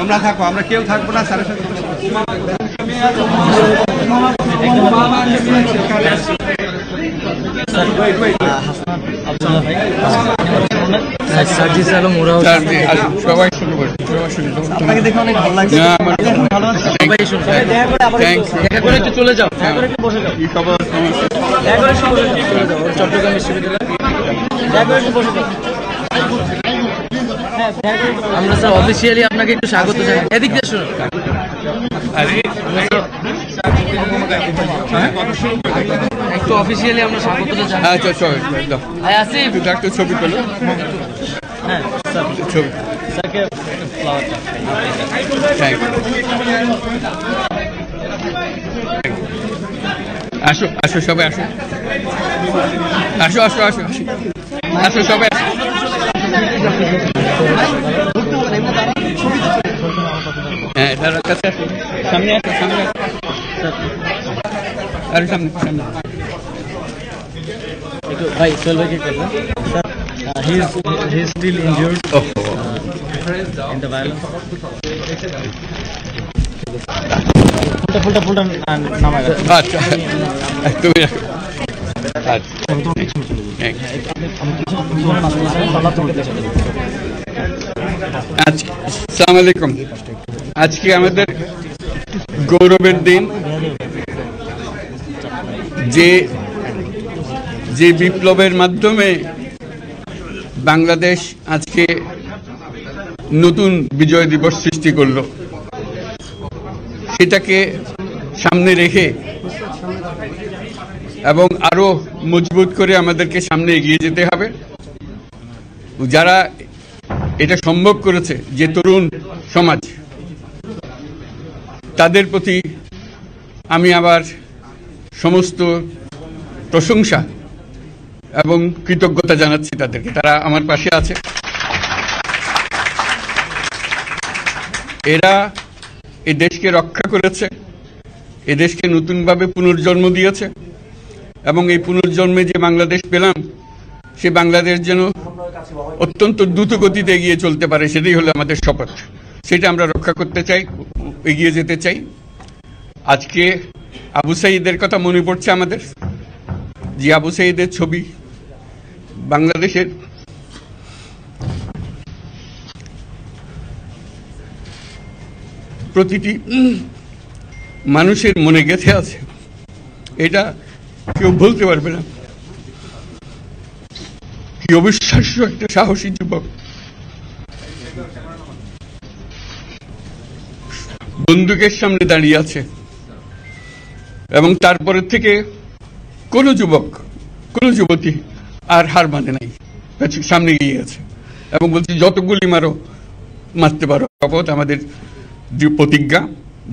তোমরা থাকো, আমরা কেউ থাকবো না। স্যারের সাথে চলে যাও, চট্টগ্রাম বিশ্ববিদ্যালয় আমরা স্যার অফিসিয়ালি আপনাকে একটু স্বাগত জানাই। এদিক দিয়ে শুনুন, একটু অফিসিয়ালি আমরা স্বাগতটা জানাই। আচ্ছা আসিফ একটা ছবি পেলো। হ্যাঁ স্যার, ছবি স্যারকে ফ্লাওয়ারটা আসো আসো সবাই আসো আসো আসো আসো আসো সবাই আসো। হ্যাঁ দাঁড়া, কাছে আসো, সামনে আসো, সামনে আরে সামনে সামনে। একটু ভাই সোহেল ভাইকে করবেন sir. He is still injured in the violence. ফুলটা নামায় রাখো। আচ্ছা তুমি রাখো। আসসালামু আলাইকুম। আজকে আমাদের গৌরবের দিন। যে বিপ্লবের মাধ্যমে বাংলাদেশ আজকে নতুন বিজয় দিবস সৃষ্টি করলো, সেটাকে সামনে রেখে এবং আরো মজবুত করে আমাদেরকে সামনে এগিয়ে যেতে হবে। যারা এটা সম্ভব করেছে, যে তরুণ সমাজ, তাদের প্রতি আমি আবার সমস্ত প্রশংসা এবং কৃতজ্ঞতা জানাচ্ছি তাদেরকে। তারা আমার পাশে আছে। এরা এই দেশকে রক্ষা করেছে, এ দেশকে নতুনভাবে পুনর্জন্ম দিয়েছে এবং এই পুনর্জন্মে যে বাংলাদেশ পেলাম, সে বাংলাদেশ যেন অত্যন্ত দ্রুত গতিতে এগিয়ে চলতে পারে, সেটাই হলো আমাদের শপথ। সেটা আমরা রক্ষা করতে চাই, এগিয়ে যেতে চাই। আজকে আবু সাঈদের কথা মনে পড়ছে আমাদের, যে আবু সাঈদের ছবি বাংলাদেশের প্রতিটি মানুষের মনে গেঁথে আছে, এটা কেউ বলতে পারবে না। কি অবিশ্বাস্য একটা সাহসী যুবক, বন্দুকের সামনে দাঁড়িয়ে আছে এবং তারপরে থেকে কোনো যুবক, কোনো যুবতী আর হার মানে নাই, সামনে গিয়ে আছে এবং বলছি যত গুলি মারো, মারতে পারো। শপথ আমাদের প্রতিজ্ঞা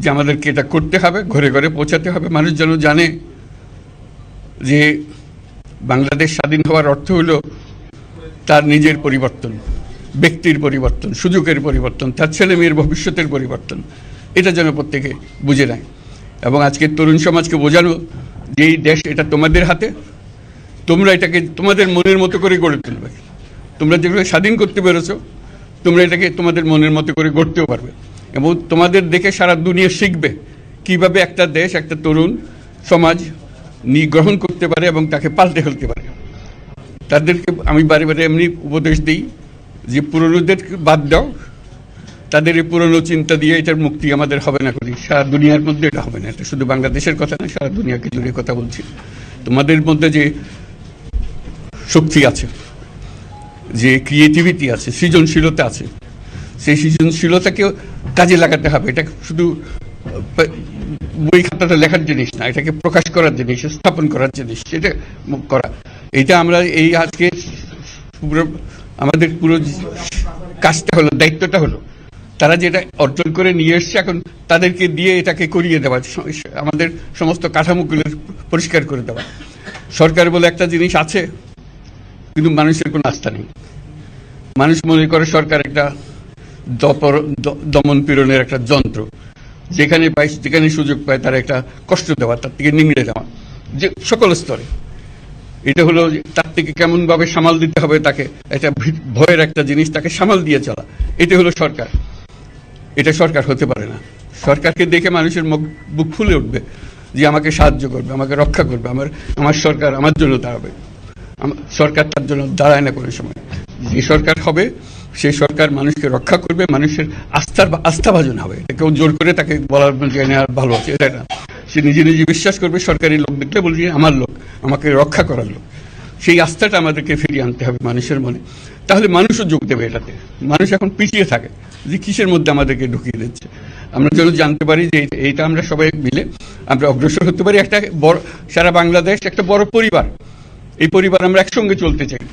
যে আমাদেরকে এটা করতে হবে, ঘরে ঘরে পৌঁছাতে হবে। মানুষ যেন জানে যে বাংলাদেশ স্বাধীন হওয়ার অর্থ হলো তার নিজের পরিবর্তন, ব্যক্তির পরিবর্তন, সুযোগের পরিবর্তন, তার ছেলে মেয়ের ভবিষ্যতের পরিবর্তন। এটা যেন প্রত্যেকে বুঝে নেয় এবং আজকের তরুণ সমাজকে বোঝানো যে এই দেশ এটা তোমাদের হাতে, তোমরা এটাকে তোমাদের মনের মতো করে গড়ে তুলবে। তোমরা যেগুলো স্বাধীন করতে পেরেছো, তোমরা এটাকে তোমাদের মনের মতো করে গড়তেও পারবে এবং তোমাদের দেখে সারা দুনিয়া শিখবে কিভাবে একটা দেশ, একটা তরুণ সমাজ গ্রহণ করতে পারে এবং তাকে পাল্টে ফেলতে পারে। তাদেরকে আমি বারে বারে এমনি উপদেশ দিই যে পুরনোদের বাদ দাও, তাদের এই পুরনো চিন্তা দিয়ে এটার মুক্তি আমাদের হবে না করি, সারা দুনিয়ার মধ্যে এটা হবে না। এটা শুধু বাংলাদেশের কথা না, সারা দুনিয়াকে জুড়ে কথা বলছি। তোমাদের মধ্যে যে শক্তি আছে, যে ক্রিয়েটিভিটি আছে, সৃজনশীলতা আছে, সেই সৃজনশীলতাকেও কাজে লাগাতে হবে। এটা শুধু বই খাতাটা লেখার জিনিস না, এটাকে প্রকাশ করার জিনিস, স্থাপন করার জিনিস, সেটা করা। এটা আমরা এই আজকে আমাদের পুরো কাজটা হলো, দায়িত্বটা হলো তারা যেটা অর্জন করে নিয়ে এসছে, এখন তাদেরকে দিয়ে এটাকে করিয়ে দেওয়া, আমাদের সমস্ত কাঠামোগুলো পরিষ্কার করে দেওয়া। সরকার বলে একটা জিনিস আছে, কিন্তু মানুষের কোনো আস্থা নেই। মানুষ মনে করে সরকার একটা দমন পীড়নের একটা যন্ত্র, যেখানে পায়, যেখানে সুযোগ পায় তারা একটা কষ্ট দেওয়া, তার থেকে নিংড়ে দেওয়া, যে সকল স্তরে। এটা হলো তার থেকে কেমন ভাবে সামাল দিতে হবে তাকে, এটা ভয়ের একটা জিনিস, তাকে সামাল দিয়ে চলা, এটা হলো সরকার। এটা সরকার হতে পারে না। সরকারকে দেখে মানুষের বুক ফুলে উঠবে যে আমাকে সাহায্য করবে, আমাকে রক্ষা করবে, আমার সরকার আমার জন্য দাঁড়াবে। সরকার তার জন্য দাঁড়ায় না কোনো সময়। যে সরকার হবে সেই সরকার মানুষকে রক্ষা করবে, মানুষের আস্থাভাজন হবে। কেউ জোর করে তাকে বলার আর ভালো আছে এটা না। সে নিজে নিজে বিশ্বাস করবে, সরকারি লোক দেখলে বলছে আমার লোক, আমাকে রক্ষা করার লোক। সেই আস্থাটা আমাদেরকে ফিরিয়ে আনতে হবে মানুষের মনে, তাহলে মানুষও যোগ দেবে এটাতে। মানুষ এখন পিছিয়ে থাকে যে কিসের মধ্যে আমাদেরকে ঢুকিয়ে দিচ্ছে। আমরা যেন জানতে পারি যে এইটা আমরা সবাই মিলে আমরা অগ্রসর হতে পারি। একটা বড়, সারা বাংলাদেশ একটা বড় পরিবার, এই পরিবার আমরা একসঙ্গে চলতে চাই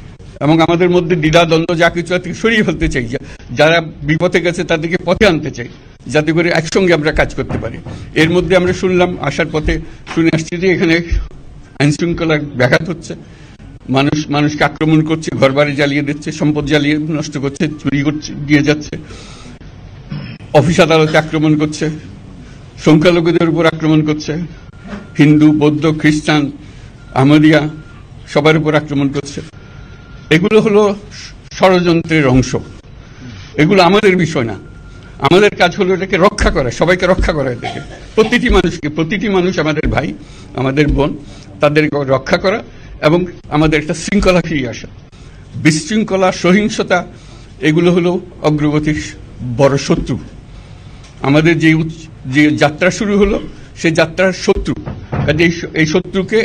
এবং আমাদের মধ্যে দ্বিধা দ্বন্দ্ব যা কিছু থেকে সরিয়ে ফেলতে চাই। যারা বিপথে গেছে তাদেরকে পথে আনতে চাই, যাতে করে একসঙ্গে আমরা কাজ করতে পারি। এর মধ্যে আমরা শুনলাম, আসার পথে শুনে আসছি যে এখানে আইন শৃঙ্খলা ব্যাঘাত হচ্ছে, মানুষকে আক্রমণ করছে, ঘরবাড়ি জ্বালিয়ে দিচ্ছে, সম্পদ জ্বালিয়ে নষ্ট করছে, চুরি করছে, দিয়ে যাচ্ছে, অফিস আদালতে আক্রমণ করছে, সংখ্যালঘুদের উপর আক্রমণ করছে, হিন্দু, বৌদ্ধ, খ্রিস্টান, আহমদিয়া সবার উপর আক্রমণ করছে। এগুলো হলো ষড়যন্ত্রের অংশ, এগুলো আমাদের বিষয় না। আমাদের কাজ হলো এটাকে রক্ষা করা, সবাইকে রক্ষা করা, এটাকে প্রতিটি মানুষ আমাদের ভাই, আমাদের বোন, তাদেরকে রক্ষা করা এবং আমাদের একটা শৃঙ্খলা ফিরিয়ে আসা। বিশৃঙ্খলা, সহিংসতা এগুলো হলো অগ্রগতির বড় শত্রু। আমাদের যে যাত্রা শুরু হলো সেই যাত্রার শত্রু। কাজে এই শত্রুকে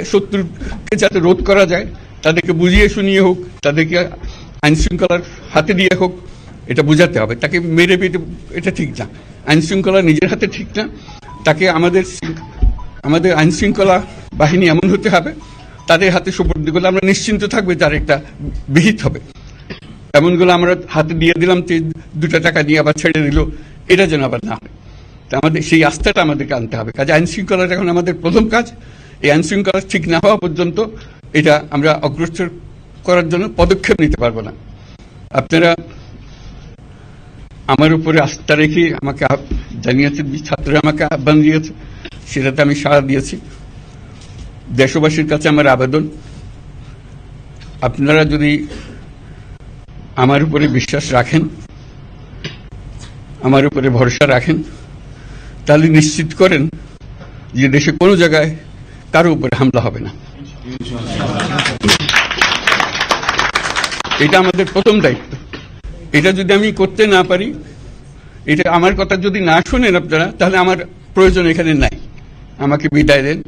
যাতে রোধ করা যায়, তাদেরকে বুঝিয়ে শুনিয়ে হোক, তাদেরকে আইন শৃঙ্খলার হাতে দিয়ে হোক, এটা বুঝাতে হবে। তাকে মেরে পেটে এটা ঠিক না, আইন শৃঙ্খলা নিজের হাতে ঠিক না। তাকে আমাদের আইন শৃঙ্খলা বাহিনী এমন হতে হবে, তাদের হাতে সুপর্দ করলে আমরা নিশ্চিন্ত থাকবে তার একটা বিহিত হবে। এমনগুলো আমরা হাতে দিয়ে দিলাম, 2 টাকা দিয়ে আবার ছেড়ে দিল, এটা যেন আবার না হয়। আমাদের সেই আস্থাটা আমাদেরকে আনতে হবে। কাজে আইন শৃঙ্খলাটা এখন আমাদের প্রথম কাজ। এই আইন শৃঙ্খলা ঠিক না হওয়া পর্যন্ত এটা আমরা অগ্রসর করার জন্য পদক্ষেপ নিতে পারবো না। আপনারা আমার উপরে আস্থা রেখে আমাকে জানিয়েছেন, ছাত্ররা আমাকে আহ্বান দিয়েছে, সেটাতে আমি সাড়া দিয়েছি। দেশবাসীর কাছে আমার আবেদন, আপনারা যদি আমার উপরে বিশ্বাস রাখেন, আমার উপরে ভরসা রাখেন, তাহলে নিশ্চিত করেন যে দেশে কোনো জায়গায় কারো উপরে হামলা হবে না। এটা আমাদের প্রথম দায়িত্ব। এটা যদি আমি করতে না পারি, এটা আমার কথা যদি না শোনেন আপনারা, তাহলে আমার প্রয়োজন এখানে নাই। আমাকে বিদায় দেন,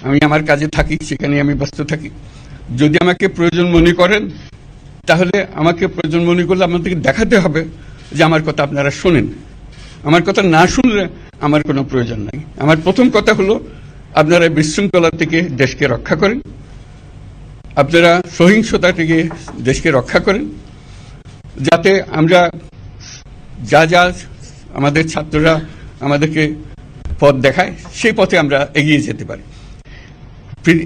আমি আমার কাজে থাকি, সেখানে আমি ব্যস্ত থাকি। যদি আমাকে প্রয়োজন মনে করেন, তাহলে আমাকে প্রয়োজন মনে করলে আমাদেরকে দেখাতে হবে যে আমার কথা আপনারা শোনেন। আমার কথা না শুনলে আমার কোনো প্রয়োজন নাই। আমার প্রথম কথা হলো, আপনারা বিশৃঙ্খলা থেকে দেশকে রক্ষা করেন, আপনারা সহিংসতা থেকে দেশকে রক্ষা করেন, যাতে আমরা যা আমাদের ছাত্ররা আমাদেরকে পথ দেখায়, সেই পথে আমরা এগিয়ে যেতে পারি।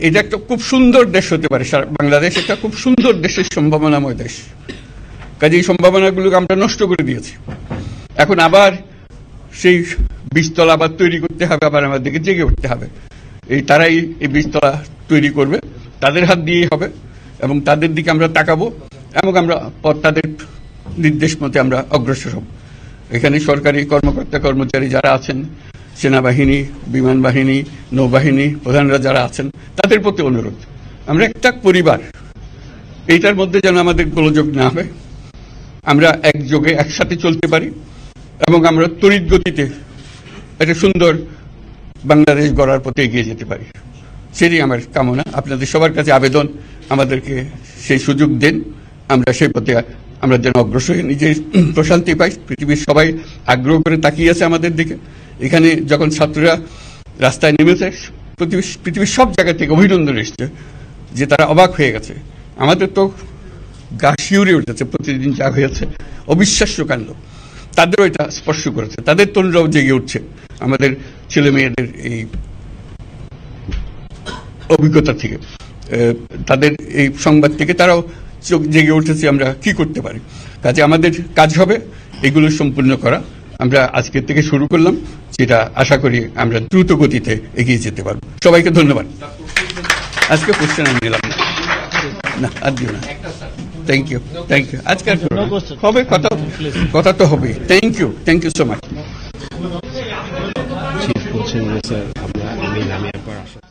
এটা একটা খুব সুন্দর দেশ হতে পারে। বাংলাদেশ একটা খুব সুন্দর দেশের সম্ভাবনাময় দেশ। কাজে এই সম্ভাবনাগুলোকে আমরা নষ্ট করে দিয়েছি। এখন আবার সেই বীজতলা আবার তৈরি করতে হবে, আবার আমাদেরকে জেগে উঠতে হবে। তারাই এই বীজতলা তৈরি করবে, তাদের হাত দিয়েই হবে এবং তাদের দিকে আমরা তাকাবো এবং আমরা তাদের নির্দেশ মতে আমরা অগ্রসর হব। এখানে সরকারি কর্মকর্তা কর্মচারী যারা আছেন, সেনাবাহিনী, বিমান বাহিনী, নৌবাহিনী প্রধানরা যারা আছেন, তাদের প্রতি অনুরোধ, আমরা একটা পরিবার, এইটার মধ্যে যেন আমাদের গোলযোগ না হয়, আমরা একযোগে একসাথে চলতে পারি এবং আমরা তড়িৎ গতিতে একটা সুন্দর বাংলাদেশ গড়ার পথে এগিয়ে যেতে পারি। সেটাই আমার কামনা। আপনাদের সবার কাছে আবেদন, আমাদেরকে সেই সুযোগ দেন, আমরা সেই পথে আমরা যেন অগ্রসর হয়ে নিজের প্রশান্তি পাই। পৃথিবীর সবাই আগ্রহ করে তাকিয়ে আছে আমাদের দিকে। এখানে যখন ছাত্ররা রাস্তায় নেমেছে, পৃথিবীর সব জায়গা থেকে অভিনন্দন এসছে, যে তারা অবাক হয়ে গেছে। আমাদের তো গা শিউরে উঠেছে, প্রতিদিন যা হয়েছে অবিশ্বাস্য কাণ্ড। তাদেরও এটা স্পর্শ করেছে, তাদের তরুণরাও জেগে উঠছে আমাদের ছেলে মেয়েদের এই অভিজ্ঞতা থেকে, তাদের এই সংবাদ থেকে তারাও চোখ জেগে উঠেছে আমরা কি করতে পারি। কাজে আমাদের কাজ হবে এগুলো সম্পূর্ণ করা। আমরা আজকের থেকে শুরু করলাম, যেটা আশা করি আমরা দ্রুত গতিতে এগিয়ে যেতে পারবো। সবাইকে ধন্যবাদ। আজকে কোশ্চেন আমি নিলাম না, আর দিও না। Thank you. আজকে হবে কথা তো হবে। Thank you so much. Chief বলছেন যে স্যার আমি নামিয়ে পর আসা